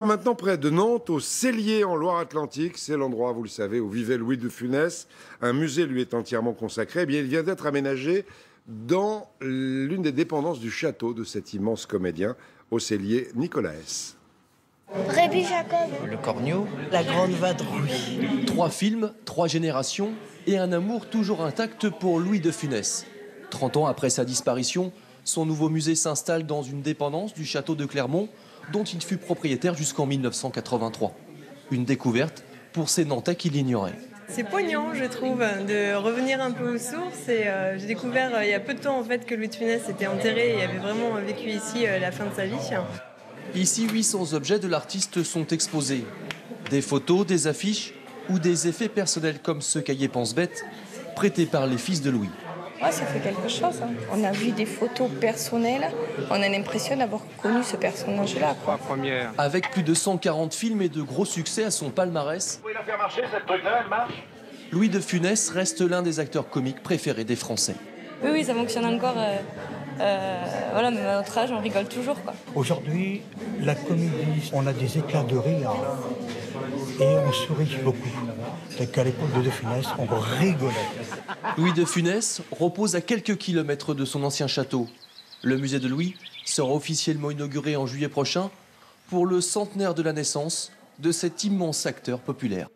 Maintenant près de Nantes, au Cellier en Loire-Atlantique, c'est l'endroit, vous le savez, où vivait Louis de Funès. Un musée lui est entièrement consacré. Eh bien, il vient d'être aménagé dans l'une des dépendances du château de cet immense comédien, au Cellier, Nicolas S. Rébi Jacob. Le Cornio. La Grande Vadrouille. 3 films, 3 générations et un amour toujours intact pour Louis de Funès. 30 ans après sa disparition, son nouveau musée s'installe dans une dépendance du château de Clermont, dont il fut propriétaire jusqu'en 1983. Une découverte pour ces Nantais qui l'ignoraient. C'est poignant, je trouve, de revenir un peu aux sources. J'ai découvert il y a peu de temps en fait, que Louis de Funès était enterré et avait vraiment vécu ici la fin de sa vie. Ici, 800 objets de l'artiste sont exposés. Des photos, des affiches ou des effets personnels comme ce cahier pense-bête, prêté par les fils de Louis. Ouais, ça fait quelque chose. Hein. On a vu des photos personnelles, on a l'impression d'avoir connu ce personnage-là. Avec plus de 140 films et de gros succès à son palmarès, Louis de Funès reste l'un des acteurs comiques préférés des Français. Oui, ça fonctionne encore. Voilà, même à notre âge, on rigole toujours. Aujourd'hui, la comédie, on a des éclats de rire et on sourit beaucoup. C'est qu'à l'époque de Funès, on rigolait. Louis de Funès repose à quelques kilomètres de son ancien château. Le musée de Louis sera officiellement inauguré en juillet prochain pour le centenaire de la naissance de cet immense acteur populaire.